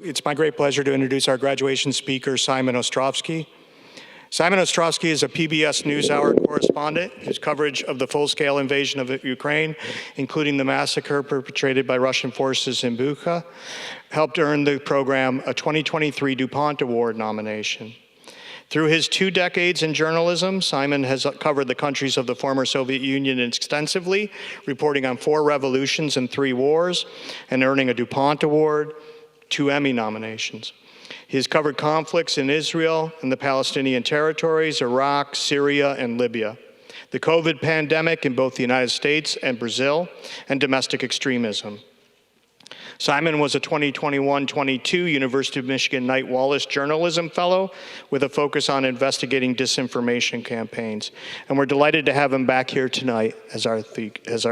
It's my great pleasure to introduce our graduation speaker, Simon Ostrovsky. Simon Ostrovsky is a PBS NewsHour correspondent whose coverage of the full-scale invasion of Ukraine, including the massacre perpetrated by Russian forces in Bucha, helped earn the program a 2023 DuPont Award nomination. Through his 2 decades in journalism, Simon has covered the countries of the former Soviet Union extensively, reporting on 4 revolutions and 3 wars, and earning a DuPont Award, 2 Emmy nominations. He has covered conflicts in Israel and the Palestinian territories, Iraq, Syria, and Libya, the COVID pandemic in both the United States and Brazil, and domestic extremism. Simon was a 2021-22 University of Michigan Knight-Wallace Journalism Fellow with a focus on investigating disinformation campaigns. And we're delighted to have him back here tonight as our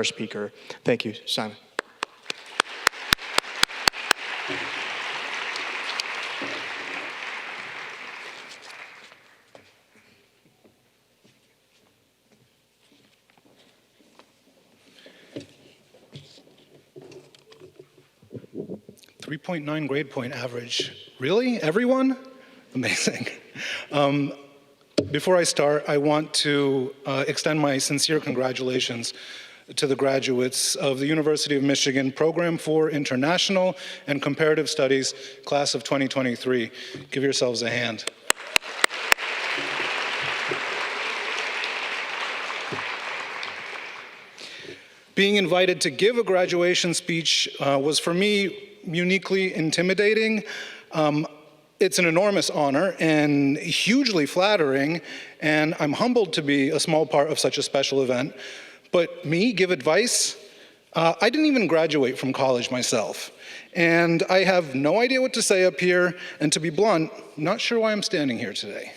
speaker. Thank you, Simon. .9 grade point average. Really? Everyone? Amazing. Before I start, I want to extend my sincere congratulations to the graduates of the University of Michigan Program for International and Comparative Studies, class of 2023. Give yourselves a hand. Being invited to give a graduation speech was for me uniquely intimidating. It's an enormous honor and hugely flattering, and I'm humbled to be a small part of such a special event. But me, give advice? I didn't even graduate from college myself, and I have no idea what to say up here, and to be blunt, not sure why I'm standing here today.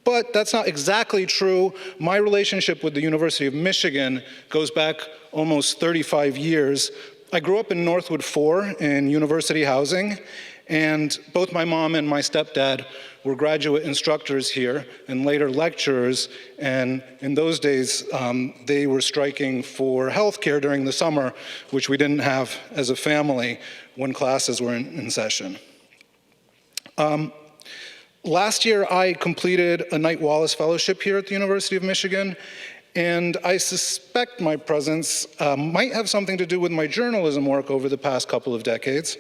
But that's not exactly true. My relationship with the University of Michigan goes back almost 35 years. I grew up in Northwood 4 in university housing, and both my mom and my stepdad were graduate instructors here and later lecturers, and in those days they were striking for healthcare during the summer, which we didn't have as a family when classes were in session. Last year I completed a Knight-Wallace fellowship here at the University of Michigan, and I suspect my presence might have something to do with my journalism work over the past couple of decades,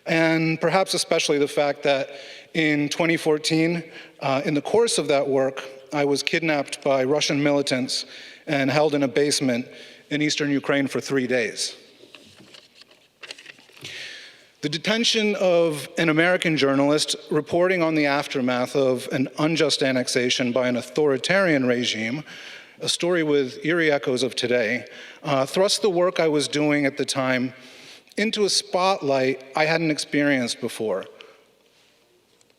and perhaps especially the fact that in 2014, in the course of that work, I was kidnapped by Russian militants and held in a basement in eastern Ukraine for 3 days. The detention of an American journalist reporting on the aftermath of an unjust annexation by an authoritarian regime, a story with eerie echoes of today, thrust the work I was doing at the time into a spotlight I hadn't experienced before.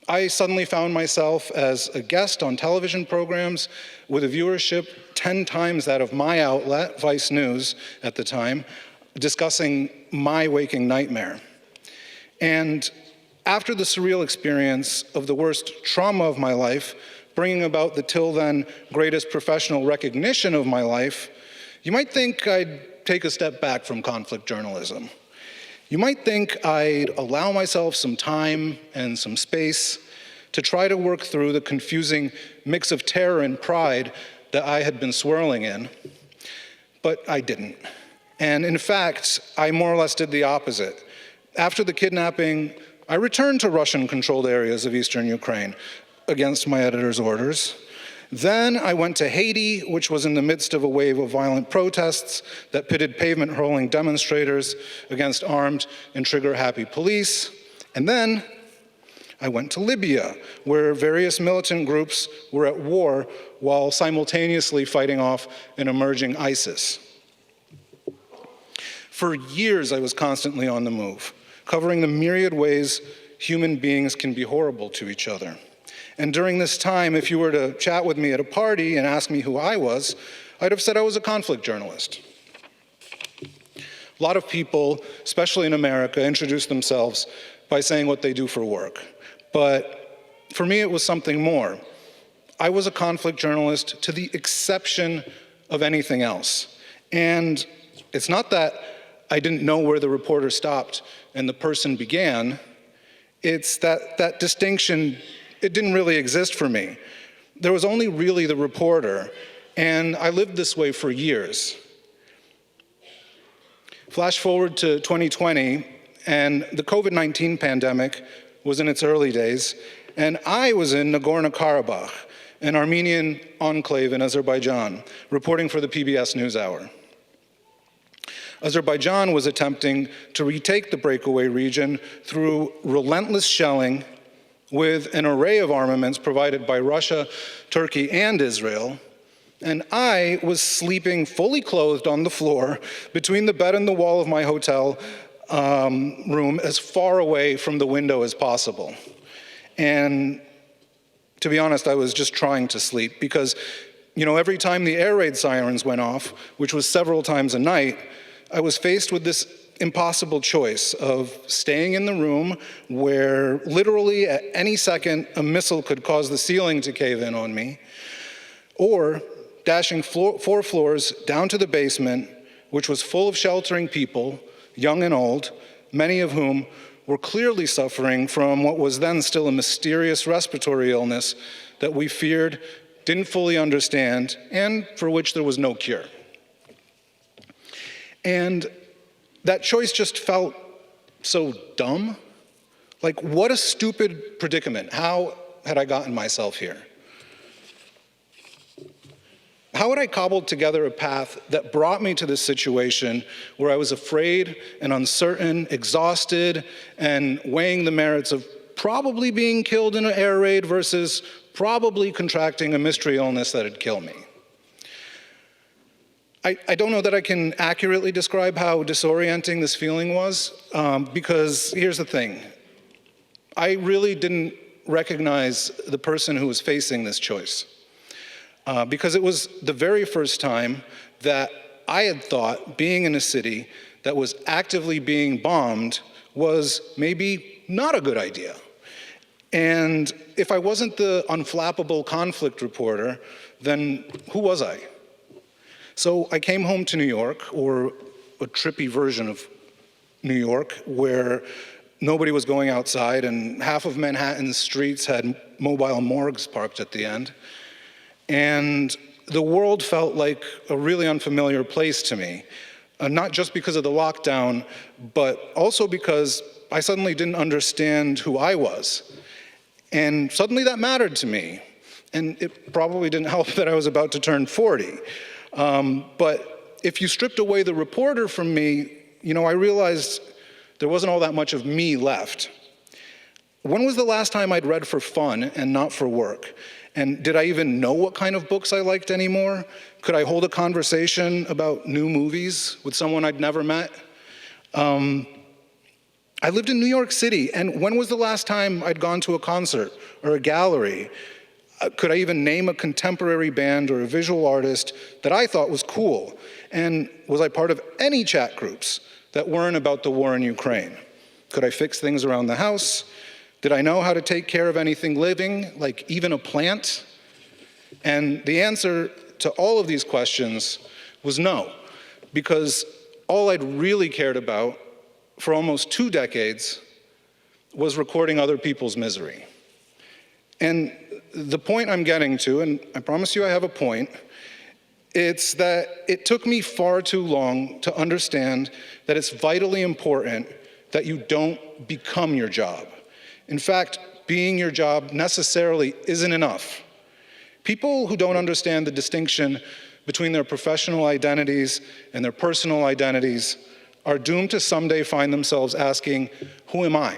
I suddenly found myself as a guest on television programs with a viewership 10 times that of my outlet, Vice News at the time, discussing my waking nightmare. And after the surreal experience of the worst trauma of my life, bringing about the till then greatest professional recognition of my life, you might think I'd take a step back from conflict journalism. You might think I'd allow myself some time and some space to try to work through the confusing mix of terror and pride that I had been swirling in, but I didn't. And in fact, I more or less did the opposite. After the kidnapping, I returned to Russian-controlled areas of eastern Ukraine against my editor's orders. Then I went to Haiti, which was in the midst of a wave of violent protests that pitted pavement-rolling demonstrators against armed and trigger-happy police. And then I went to Libya, where various militant groups were at war while simultaneously fighting off an emerging ISIS. For years, I was constantly on the move, covering the myriad ways human beings can be horrible to each other. And during this time, if you were to chat with me at a party and ask me who I was, I'd have said I was a conflict journalist. A lot of people, especially in America, introduce themselves by saying what they do for work. But for me, it was something more. I was a conflict journalist to the exception of anything else. And it's not that I didn't know where the reporter stopped and the person began. It's that distinction, it didn't really exist for me. There was only really the reporter, and I lived this way for years. Flash forward to 2020, and the COVID-19 pandemic was in its early days, and I was in Nagorno-Karabakh, an Armenian enclave in Azerbaijan, reporting for the PBS NewsHour. Azerbaijan was attempting to retake the breakaway region through relentless shelling with an array of armaments provided by Russia, Turkey, and Israel. And I was sleeping fully clothed on the floor between the bed and the wall of my hotel room, as far away from the window as possible. And to be honest, I was just trying to sleep because, every time the air raid sirens went off, which was several times a night, I was faced with this impossible choice of staying in the room where literally at any second a missile could cause the ceiling to cave in on me, or dashing 4 floors down to the basement, which was full of sheltering people, young and old, many of whom were clearly suffering from what was then still a mysterious respiratory illness that we feared, didn't fully understand, and for which there was no cure. And that choice just felt so dumb. Like, what a stupid predicament. How had I gotten myself here? How had I cobbled together a path that brought me to this situation where I was afraid and uncertain, exhausted, and weighing the merits of probably being killed in an air raid versus probably contracting a mystery illness that'd kill me? I don't know that I can accurately describe how disorienting this feeling was, because here's the thing. I really didn't recognize the person who was facing this choice. Because it was the very first time that I had thought being in a city that was actively being bombed was maybe not a good idea. And if I wasn't the unflappable conflict reporter, then who was I? So I came home to New York, or a trippy version of New York, where nobody was going outside and half of Manhattan's streets had mobile morgues parked at the end. And the world felt like a really unfamiliar place to me, not just because of the lockdown, but also because I suddenly didn't understand who I was. And suddenly that mattered to me. And it probably didn't help that I was about to turn 40. But if you stripped away the reporter from me, I realized there wasn't all that much of me left. When was the last time I'd read for fun and not for work? And did I even know what kind of books I liked anymore? Could I hold a conversation about new movies with someone I'd never met? I lived in New York City, and when was the last time I'd gone to a concert or a gallery? Could I even name a contemporary band or a visual artist that I thought was cool? And was I part of any chat groups that weren't about the war in Ukraine? Could I fix things around the house? Did I know how to take care of anything living, like even a plant? And the answer to all of these questions was no, because all I'd really cared about for almost 2 decades was recording other people's misery. And the point I'm getting to, and I promise you I have a point, it's that it took me far too long to understand that it's vitally important that you don't become your job. In fact, being your job necessarily isn't enough. People who don't understand the distinction between their professional identities and their personal identities are doomed to someday find themselves asking, who am I?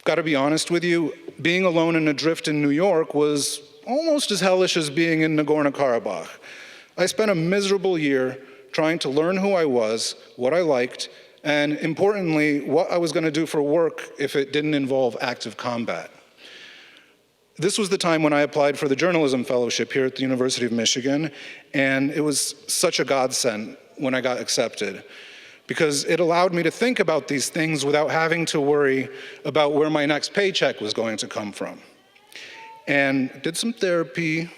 Got to be honest with you, being alone and adrift in New York was almost as hellish as being in Nagorno-Karabakh. I spent a miserable year trying to learn who I was, what I liked, and importantly, what I was going to do for work if it didn't involve active combat. This was the time when I applied for the journalism fellowship here at the University of Michigan, and it was such a godsend when I got accepted, because it allowed me to think about these things without having to worry about where my next paycheck was going to come from. And did some therapy,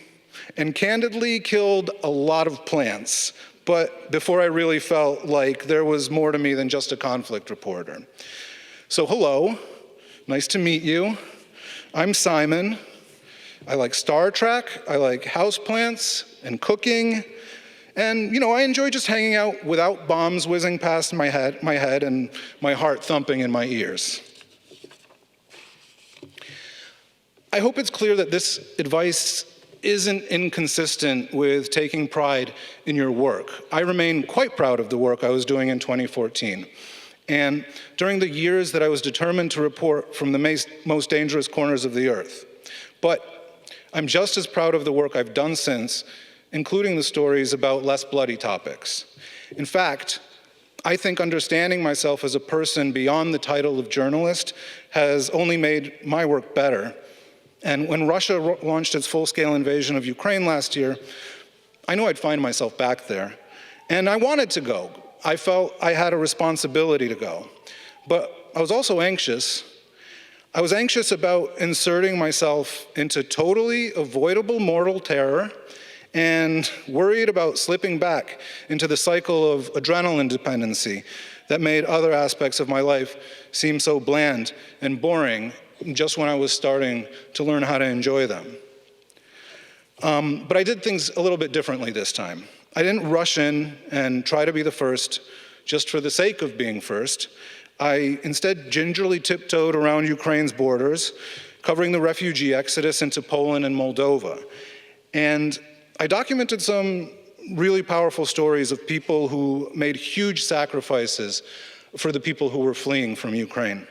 and candidly killed a lot of plants, but before I really felt like there was more to me than just a conflict reporter. So hello, nice to meet you. I'm Simon. I like Star Trek, I like houseplants and cooking, and I enjoy just hanging out without bombs whizzing past my head and my heart thumping in my ears. I hope it's clear that this advice isn't inconsistent with taking pride in your work. I remain quite proud of the work I was doing in 2014. And during the years that I was determined to report from the most dangerous corners of the earth. But I'm just as proud of the work I've done since, including the stories about less bloody topics. In fact, I think understanding myself as a person beyond the title of journalist has only made my work better. And when Russia launched its full-scale invasion of Ukraine last year, I knew I'd find myself back there. And I wanted to go. I felt I had a responsibility to go. But I was also anxious. I was anxious about inserting myself into totally avoidable mortal terror and worried about slipping back into the cycle of adrenaline dependency that made other aspects of my life seem so bland and boring just when I was starting to learn how to enjoy them. But I did things a little bit differently this time. I didn't rush in and try to be the first just for the sake of being first. I instead gingerly tiptoed around Ukraine's borders, covering the refugee exodus into Poland and Moldova. And I documented some really powerful stories of people who made huge sacrifices for the people who were fleeing from Ukraine.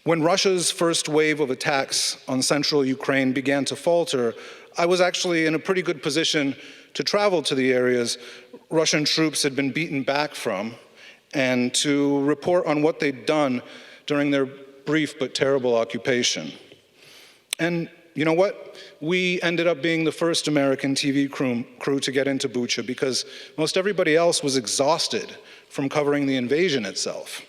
When Russia's first wave of attacks on central Ukraine began to falter, I was actually in a pretty good position to travel to the areas Russian troops had been beaten back from and to report on what they'd done during their brief but terrible occupation. And you know what? We ended up being the first American TV crew to get into Bucha because most everybody else was exhausted from covering the invasion itself.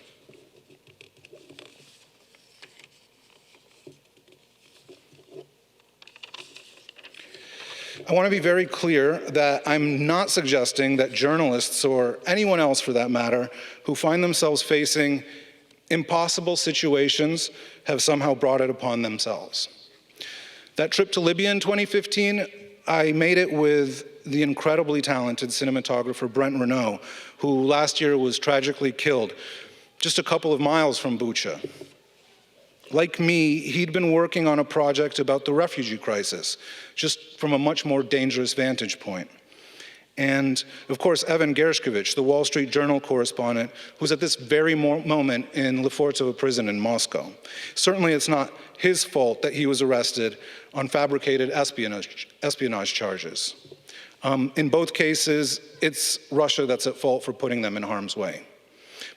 I want to be very clear that I'm not suggesting that journalists, or anyone else for that matter, who find themselves facing impossible situations have somehow brought it upon themselves. That trip to Libya in 2015, I made it with the incredibly talented cinematographer Brent Renaud, who last year was tragically killed just a couple of miles from Bucha. Like me, he'd been working on a project about the refugee crisis, just from a much more dangerous vantage point. And of course, Evan Gershkovich, the Wall Street Journal correspondent, who's at this very moment in Lefortovo prison in Moscow. Certainly it's not his fault that he was arrested on fabricated espionage charges. In both cases, it's Russia that's at fault for putting them in harm's way.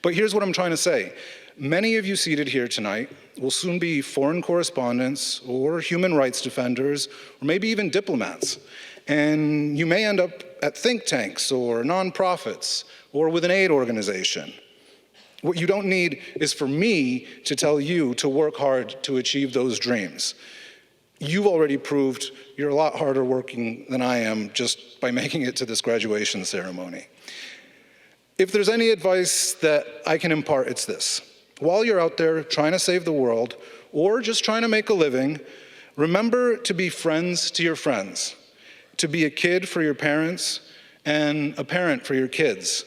But here's what I'm trying to say. Many of you seated here tonight will soon be foreign correspondents or human rights defenders, or maybe even diplomats. And you may end up at think tanks or nonprofits or with an aid organization. What you don't need is for me to tell you to work hard to achieve those dreams. You've already proved you're a lot harder working than I am just by making it to this graduation ceremony. If there's any advice that I can impart, it's this. While you're out there trying to save the world, or just trying to make a living, remember to be friends to your friends, to be a kid for your parents, and a parent for your kids.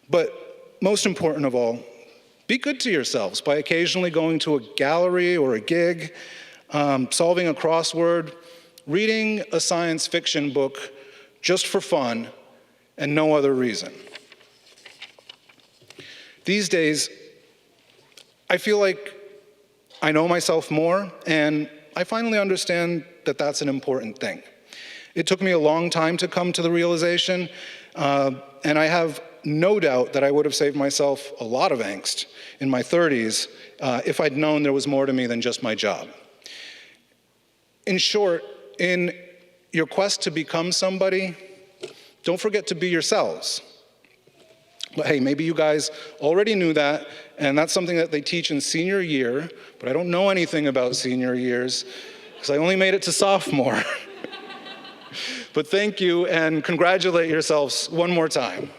But most important of all, be good to yourselves by occasionally going to a gallery or a gig, solving a crossword, reading a science fiction book just for fun and no other reason. These days, I feel like I know myself more, and I finally understand that that's an important thing. It took me a long time to come to the realization, and I have no doubt that I would have saved myself a lot of angst in my 30s if I'd known there was more to me than just my job. In short, in your quest to become somebody, don't forget to be yourselves. But hey, maybe you guys already knew that, and that's something that they teach in senior year, but I don't know anything about senior years, because I only made it to sophomore. But thank you, and congratulate yourselves one more time.